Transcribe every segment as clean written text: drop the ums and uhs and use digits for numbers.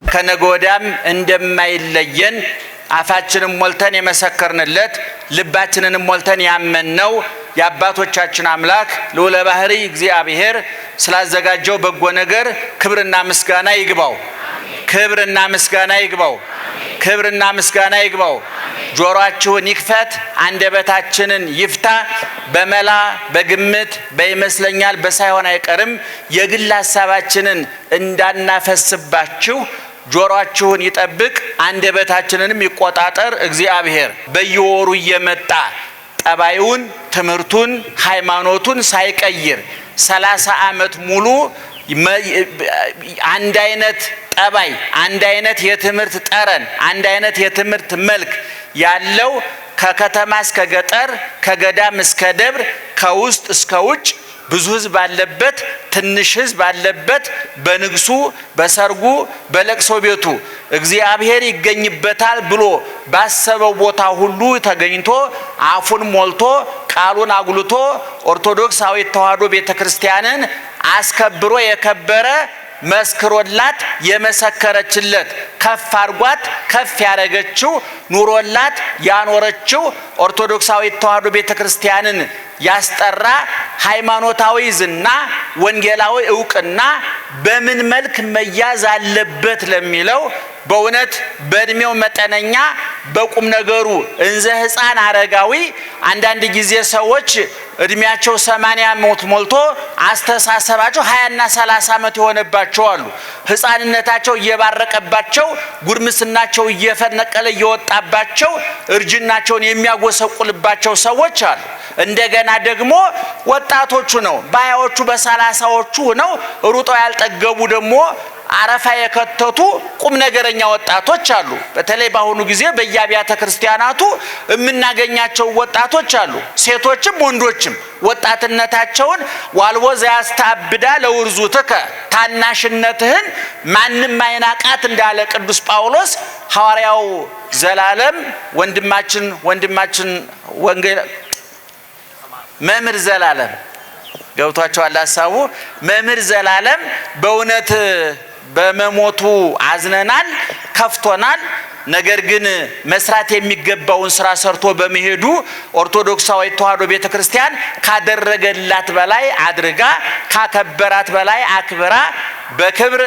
ከነጎዳም እንደማይለየን አፋችንን ሞልተን የመሰከርንለት ልባችንን ሞልተን ያመንነው የአባቶቻችን አምላክ ልዑለ ባሕርይ እግዚአብሔር ስላዘጋጀው በጎ ነገር ክብርና ምስጋና ይግባው። ክብርና ምስጋና ይግባው። ክብርና ምስጋና ይግባው። ጆሮአችሁን ይክፈት፣ አንደበታችንን ይፍታ። በመላ በግምት በይመስለኛል በሳይሆን አይቀርም የግል ሐሳባችንን እንዳናፈስባችሁ ጆሮአችሁን ይጠብቅ፣ አንደበታችንንም ይቆጣጠር እግዚአብሔር። በየወሩ እየመጣ ጠባዩን፣ ትምህርቱን፣ ሃይማኖቱን ሳይቀይር 30 ዓመት ሙሉ አንድ አይነት ጠባይ፣ አንድ አይነት የትምህርት ጠረን፣ አንድ አይነት የትምህርት መልክ ያለው ከከተማ እስከ ገጠር፣ ከገዳም እስከ ደብር፣ ከውስጥ እስከ ውጭ ብዙ ሕዝብ አለበት፣ ትንሽ ሕዝብ አለበት። በንግሱ፣ በሰርጉ፣ በለቅሶ ቤቱ እግዚአብሔር ይገኝበታል ብሎ ባሰበው ቦታ ሁሉ ተገኝቶ አፉን ሞልቶ ቃሉን አጉልቶ ኦርቶዶክሳዊት ተዋሕዶ ቤተክርስቲያንን አስከብሮ የከበረ መስክሮላት የመሰከረችለት ከፍ አርጓት ከፍ ያረገችው ኑሮላት ያኖረችው ኦርቶዶክሳዊት ተዋሕዶ ቤተክርስቲያንን ያስጠራ ሃይማኖታዊ ዝና ወንጌላዊ ዕውቅና በምን መልክ መያዝ አለበት ለሚለው በእውነት በእድሜው መጠነኛ በቁም ነገሩ እንዘ ሕፃን አረጋዊ አንዳንድ ጊዜ ሰዎች እድሜያቸው 80 ዓመት ሞልቶ አስተሳሰባቸው 20 እና 30 ዓመት የሆነባቸው አሉ። ሕፃንነታቸው እየባረቀባቸው ጉርምስናቸው እየፈነቀለ እየወጣባቸው እርጅናቸውን የሚያጎሰቁልባቸው ሰዎች አሉ። እንደገና ደግሞ ወጣቶቹ ነው በሃያዎቹ በ30ዎቹ ነው ሩጠው ያልጠገቡ ደግሞ አረፋ የከተቱ ቁም ነገረኛ ወጣቶች አሉ። በተለይ በአሁኑ ጊዜ በየአብያተ ክርስቲያናቱ የምናገኛቸው ወጣቶች አሉ። ሴቶችም ወንዶችም ወጣትነታቸውን ዋልቦ ዘያስታብዳ ለውርዙትከ ታናሽነትህን ማንም አይናቃት እንዳለ ቅዱስ ጳውሎስ ሐዋርያው ዘላለም ወንድማችን ወንጌል መምህር ዘላለም ገብቷቸዋል ሐሳቡ። መምህር ዘላለም በእውነት በመሞቱ አዝነናል፣ ከፍቶናል። ነገር ግን መስራት የሚገባውን ስራ ሰርቶ በመሄዱ ኦርቶዶክሳዊት ተዋሕዶ ቤተክርስቲያን ካደረገላት በላይ አድርጋ ካከበራት በላይ አክብራ በክብር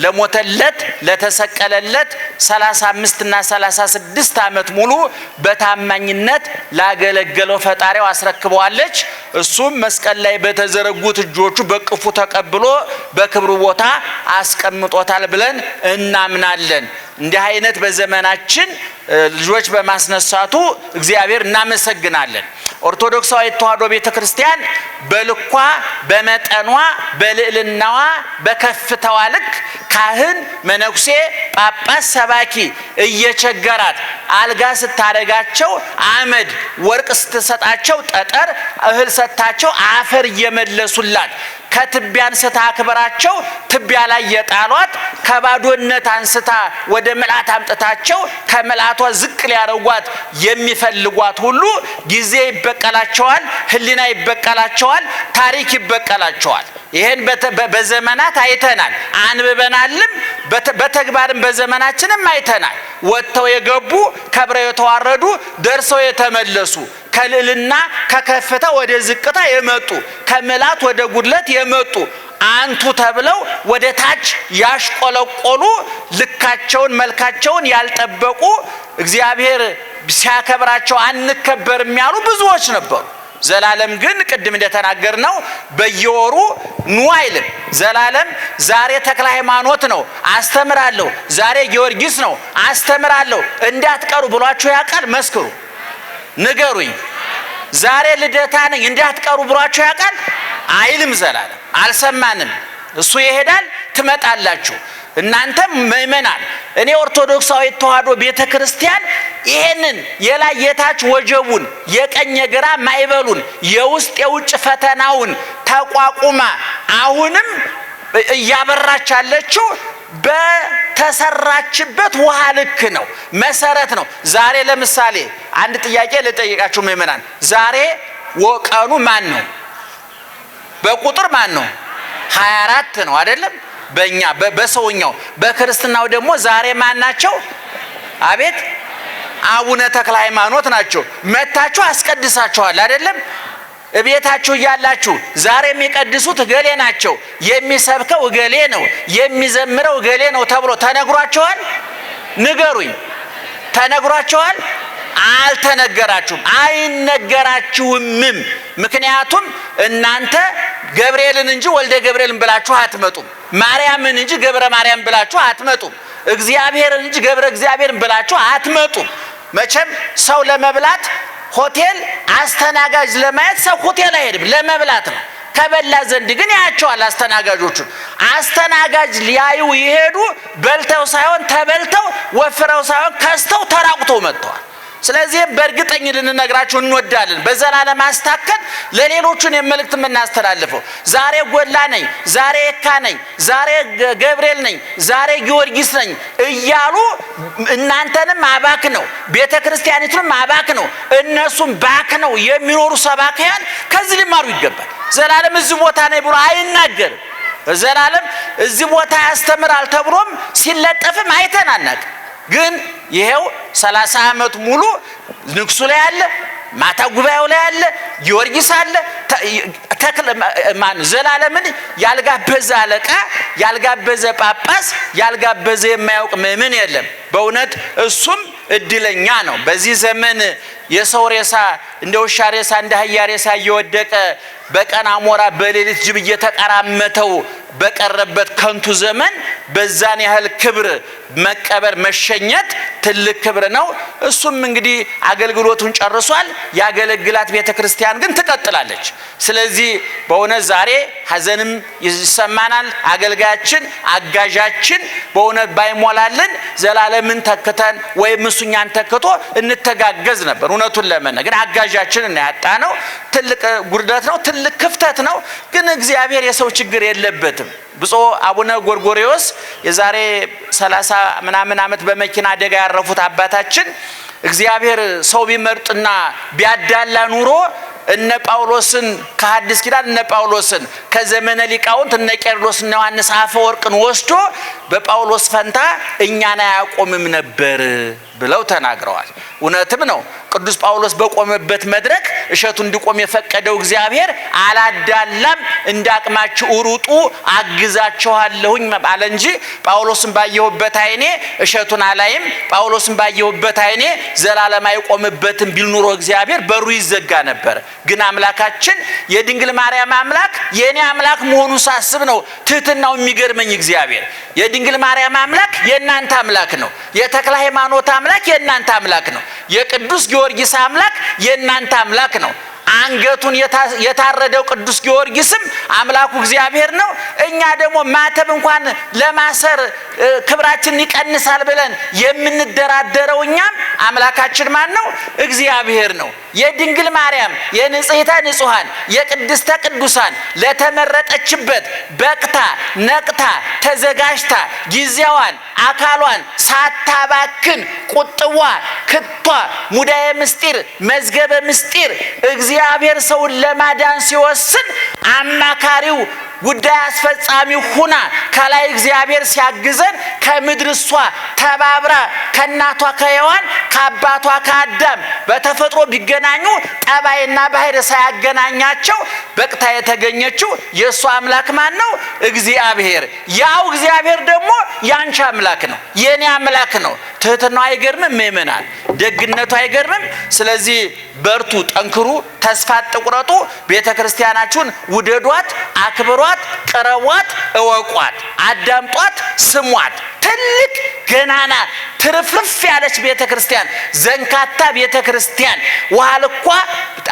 ለሞተለት ለተሰቀለለት 35 እና 36 ዓመት ሙሉ በታማኝነት ላገለገለው ፈጣሪው አስረክበዋለች። እሱም መስቀል ላይ በተዘረጉት እጆቹ በቅፉ ተቀብሎ በክብሩ ቦታ አስቀምጦታል ብለን እናምናለን። እንዲህ አይነት በዘመናችን ልጆች በማስነሳቱ እግዚአብሔር እናመሰግናለን። ኦርቶዶክሳዊት ተዋሕዶ ቤተክርስቲያን በልኳ በመጠኗ በልዕልናዋ በከፍታዋ ልክ ካህን፣ መነኩሴ፣ ጳጳስ፣ ሰባኪ እየቸገራት አልጋ ስታደርጋቸው አመድ፣ ወርቅ ስትሰጣቸው ጠጠር፣ እህል ሰጥታቸው አፈር እየመለሱላት ከትቢያ አንስታ አክብራቸው ትቢያ ላይ የጣሏት ከባዶነት አንስታ ወደ ምልአት አምጥታቸው ከምልአቷ ዝቅ ሊያረጓት የሚፈልጓት ሁሉ ጊዜ ይበቀላቸዋል፣ ሕሊና ይበቀላቸዋል፣ ታሪክ ይበቀላቸዋል። ይሄን በዘመናት አይተናል፣ አንብበናልም፣ በተግባርም በዘመናችንም አይተናል። ወጥተው የገቡ ከብረው የተዋረዱ ደርሰው የተመለሱ ከልዕልና ከከፍታ ወደ ዝቅታ የመጡ ከምልአት ወደ ጉድለት የመጡ አንቱ ተብለው ወደ ታች ያሽቆለቆሉ ልካቸውን መልካቸውን ያልጠበቁ እግዚአብሔር ሲያከብራቸው አንከበርም ያሉ ብዙዎች ነበሩ። ዘላለም ግን ቅድም እንደተናገርነው በየወሩ ኑ አይልም። ዘላለም ዛሬ ተክለ ሃይማኖት ነው አስተምራለሁ፣ ዛሬ ጊዮርጊስ ነው አስተምራለሁ እንዳትቀሩ ብሏችሁ ያውቃል? መስክሩ፣ ንገሩኝ። ዛሬ ልደታ ነኝ እንዳትቀሩ ብሏችሁ ያውቃል? አይልም። ዘላለም አልሰማንም። እሱ ይሄዳል፣ ትመጣላችሁ። እናንተም ምእመናን እኔ ኦርቶዶክሳዊት ተዋሕዶ ቤተክርስቲያን ይሄንን የላይ የታች ወጀቡን የቀኝ የግራ ማይበሉን የውስጥ የውጭ ፈተናውን ተቋቁማ አሁንም እያበራች ያለችው በተሰራችበት ውሃ ልክ ነው፣ መሰረት ነው። ዛሬ ለምሳሌ አንድ ጥያቄ ልጠይቃችሁ ምእመናን፣ ዛሬ ቀኑ ማን ነው? በቁጥር ማን ነው? 24 ነው አይደለም? በእኛ በሰውኛው። በክርስትናው ደግሞ ዛሬ ማን ናቸው? አቤት አቡነ ተክለ ሃይማኖት ናቸው። መታችሁ አስቀድሳችኋል አይደለም? እቤታችሁ እያላችሁ ዛሬ የሚቀድሱት እገሌ ናቸው፣ የሚሰብከው እገሌ ነው፣ የሚዘምረው እገሌ ነው ተብሎ ተነግሯቸዋል? ንገሩኝ። ተነግሯቸዋል? አልተነገራችሁም፣ አይነገራችሁምም። ምክንያቱም እናንተ ገብርኤልን እንጂ ወልደ ገብርኤልን ብላችሁ አትመጡም። ማርያምን እንጂ ገብረ ማርያም ብላችሁ አትመጡም። እግዚአብሔርን እንጂ ገብረ እግዚአብሔርን ብላችሁ አትመጡም። መቼም ሰው ለመብላት ሆቴል አስተናጋጅ ለማየት ሰው ሆቴል አይሄድም፣ ለመብላት ነው። ከበላ ዘንድ ግን ያያቸዋል አስተናጋጆቹን። አስተናጋጅ ሊያዩ ይሄዱ በልተው ሳይሆን ተበልተው፣ ወፍረው ሳይሆን ከስተው ተራቁተው መጥተዋል። ስለዚህ በእርግጠኝ ልንነግራችሁ እንወዳለን። በዘላለም አስታከን ለሌሎቹን የመልእክት የምናስተላልፈው ዛሬ ጎላ ነኝ፣ ዛሬ የካ ነኝ፣ ዛሬ ገብርኤል ነኝ፣ ዛሬ ጊዮርጊስ ነኝ እያሉ እናንተንም አባክ ነው፣ ቤተ ክርስቲያኒቱንም አባክ ነው፣ እነሱም ባክ ነው የሚኖሩ ሰባክያን ከዚህ ሊማሩ ይገባል። ዘላለም እዚህ ቦታ ነኝ ብሎ አይናገርም። ዘላለም እዚህ ቦታ ያስተምራል ተብሎም ሲለጠፍም አይተን አናውቅም። ግን ይሄው 30 ዓመት ሙሉ ንግሱ ላይ አለ፣ ማታ ጉባኤው ላይ አለ፣ ጊዮርጊስ አለ። ዘላለምን ያልጋበዘ አለቃ፣ ያልጋበዘ ጳጳስ፣ ያልጋበዘ የማያውቅ ምእመን የለም። በእውነት እሱም እድለኛ ነው። በዚህ ዘመን የሰው ሬሳ እንደ ውሻ ሬሳ እንደ አህያ ሬሳ እየወደቀ በቀን አሞራ በሌሊት ጅብ እየተቀራመተው በቀረበት ከንቱ ዘመን በዛን ያህል ክብር መቀበር መሸኘት ትልቅ ክብር ነው። እሱም እንግዲህ አገልግሎቱን ጨርሷል። ያገለግላት ቤተክርስቲያን ግን ትቀጥላለች። ስለዚህ በእውነት ዛሬ ሐዘንም ይሰማናል። አገልጋያችን አጋዣችን በእውነት ባይሞላልን ዘላለምን ተክተን ወይም እሱኛን ተክቶ እንተጋገዝ ነበር። እውነቱን ለመናገር አጋዣችን እና ያጣነው ትልቅ ጉድለት ነው፣ ትልቅ ክፍተት ነው። ግን እግዚአብሔር የሰው ችግር የለበትም። ብፁዕ አቡነ ጎርጎርዮስ የዛሬ 30 ምናምን ዓመት በመኪና አደጋ ያረፉት አባታችን እግዚአብሔር ሰው ቢመርጥና ቢያዳላ ኑሮ እነ ጳውሎስን ከሐዲስ ኪዳን እነ ጳውሎስን ከዘመነ ሊቃውንት እነ ቄርሎስና ዮሐንስ አፈወርቅን ወስዶ በጳውሎስ ፈንታ እኛን አያቆምም ነበር ብለው ተናግረዋል። እውነትም ነው። ቅዱስ ጳውሎስ በቆመበት መድረክ እሸቱ እንዲቆም የፈቀደው እግዚአብሔር አላዳላም፣ እንዳቅማችሁ ሩጡ አግዛችኋለሁኝ አለ እንጂ ጳውሎስን ባየሁበት አይኔ እሸቱን አላይም፣ ጳውሎስን ባየሁበት አይኔ ዘላለም አይቆምበትም ቢል ኑሮ እግዚአብሔር በሩ ይዘጋ ነበር። ግን አምላካችን የድንግል ማርያም አምላክ የኔ አምላክ መሆኑ ሳስብ ነው ትህትናው የሚገርመኝ። እግዚአብሔር የድንግል ማርያም አምላክ የእናንተ አምላክ ነው። የተክለ ሃይማኖት አምላክ የእናንተ አምላክ ነው። የቅዱስ ጊዮርጊስ አምላክ የእናንተ አምላክ ነው። አንገቱን የታረደው ቅዱስ ጊዮርጊስም አምላኩ እግዚአብሔር ነው። እኛ ደግሞ ማተብ እንኳን ለማሰር ክብራችንን ይቀንሳል ብለን የምንደራደረው እኛም አምላካችን ማን ነው? እግዚአብሔር ነው። የድንግል ማርያም የንጽሕተ ንጹሐን የቅድስተ ቅዱሳን ለተመረጠችበት በቅታ ነቅታ ተዘጋጅታ ጊዜዋን አካሏን ሳታባክን ቁጥቧ ክቷ ሙዳየ ምስጢር መዝገበ ምስጢር እግዚአብሔር ሰውን ለማዳን ሲወስን አማካሪው ጉዳይ አስፈጻሚ ሁና ከላይ እግዚአብሔር ሲያግዘን ከምድር እሷ ተባብራ ከእናቷ ከሔዋን ከአባቷ ከአዳም በተፈጥሮ ቢገናኙ ጠባይና ባህር ሳያገናኛቸው በቅታ የተገኘችው የእሷ አምላክ ማን ነው? እግዚአብሔር። ያው እግዚአብሔር ደግሞ ያንቺ አምላክ ነው፣ የኔ አምላክ ነው። ትህትናው አይገርምም? ምእመናን ደግነቱ አይገርምም? ስለዚህ በርቱ፣ ጠንክሩ፣ ተስፋ አትቁረጡ። ቤተ ክርስቲያናችሁን ውደዷት፣ አክብሯት፣ ቅረቧት፣ እወቋት፣ አዳምጧት፣ ስሟት። ትልቅ ገናና ትርፍርፍ ያለች ቤተ ክርስቲያን፣ ዘንካታ ቤተ ክርስቲያን፣ ውሃ ልኳ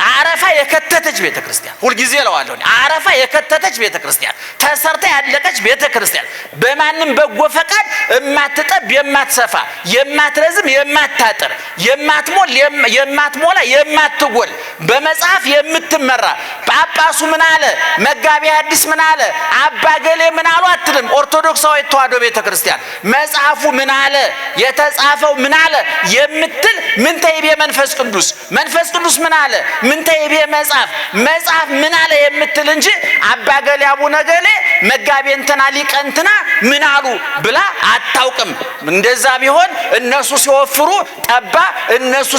አረፋ የከተተች ቤተ ክርስቲያን፣ ሁልጊዜ እለዋለሁ አረፋ የከተተች ቤተ ክርስቲያን፣ ተሰርታ ያለቀች ቤተ ክርስቲያን፣ በማንም በጎ ፈቃድ የማትጠብ የማትሰፋ የማትረዝም የማታጥር የማትሞል የማትሞላ የማትጎል በመጽሐፍ የምትመራ ጳጳሱ ምን አለ፣ መጋቢ ሐዲስ ምን አለ፣ አባ ገሌ ምን አሉ አትልም። ኦርቶዶክሳዊ ተዋሕዶ ቤተ ክርስቲያን መጽሐፉ ምን አለ፣ የተጻፈው ምን አለ የምትል ምን ተይቤ መንፈስ ቅዱስ ምን አለ ምን ተይቤ መጽሐፍ ምን አለ የምትል እንጂ አባገሌ አቡነ ገሌ መጋቤ እንትና ሊቀ እንትና ምን አሉ ብላ አታውቅም። እንደዛ ቢሆን እነሱ ሲወፍሩ ጠባ፣ እነሱ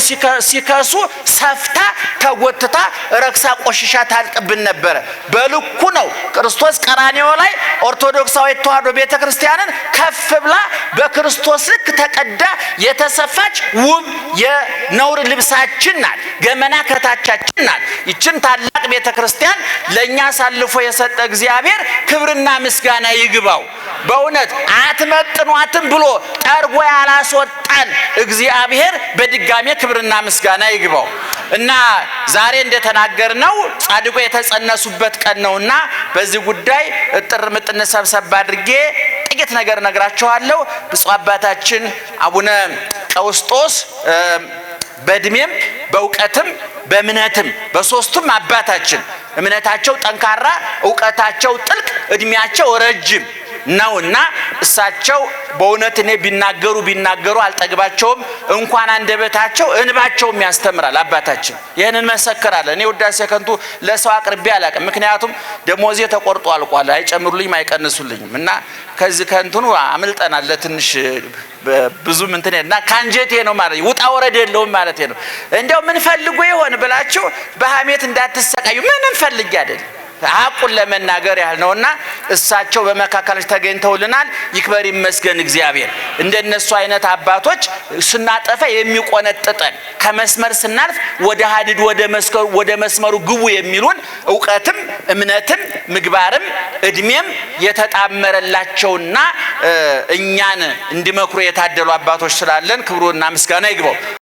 ሲከሱ ሰፍታ ተጎትታ ረክሳ ቆሽሻ ታልቅብን ነበር። በልኩ ነው ክርስቶስ ቀራንዮ ላይ ኦርቶዶክሳዊ ተዋሕዶ ቤተክርስቲያንን ከፍ ብላ በክርስቶስ ልክ ተቀዳ የተሰፋች ውብ የነውር ልብሳችን ናት። ገመና ከታቻችን ናት። ይችን ታላቅ ቤተክርስቲያን ለኛ አሳልፎ የሰጠ እግዚአብሔር ክብርና ምስጋና ይግባው። በእውነት አትመጥኗትም ብሎ ጠርጎ ያላስወጣን እግዚአብሔር በድጋሜ ክብርና ምስጋና ይግባው እና ዛሬ እንደተናገርነው ጻድቁ የተጸነሱበት ቀን ነውና በዚህ ጉዳይ እጥር ምጥን ሰብሰብ አድርጌ ጥቂት ነገር ነግራችኋለሁ። ብፁዕ አባታችን አቡነ ቀውስጦስ በእድሜም በእውቀትም በእምነትም በሶስቱም አባታችን እምነታቸው ጠንካራ፣ እውቀታቸው ጥልቅ፣ እድሜያቸው ረጅም ነውና እሳቸው በእውነት እኔ ቢናገሩ አልጠግባቸውም። እንኳን አንደበታቸው እንባቸውም ያስተምራል። አባታችን ይሄንን መሰከራለ። እኔ ውዳሴ ከንቱ ለሰው አቅርቤ አላውቅም። ምክንያቱም ደሞዜ ተቆርጦ አልቋል። አይጨምሩልኝም አይቀንሱልኝም እና ከዚህ ከንቱኑ አምልጠናል። ለትንሽ ብዙ ምንተና ካንጀቴ ነው ማለት ውጣ ወረድ የለውም ማለት ነው። እንደው ምን ፈልጎ ይሆን ብላችሁ በሐሜት እንዳትሰቃዩ። ምንም ፈልጌ አይደለም ሐቁን ለመናገር ያህል ነውና እሳቸው በመካከላችን ተገኝተውልናል። ይክበር ይመስገን እግዚአብሔር። እንደነሱ አይነት አባቶች ስናጠፋ የሚቆነጥጠን ከመስመር ስናልፍ ወደ ሀዲድ ወደ መስመሩ ግቡ የሚሉን እውቀትም እምነትም ምግባርም እድሜም የተጣመረላቸውና እኛን እንዲመክሩ የታደሉ አባቶች ስላለን ክብሩና ምስጋና ይግባው።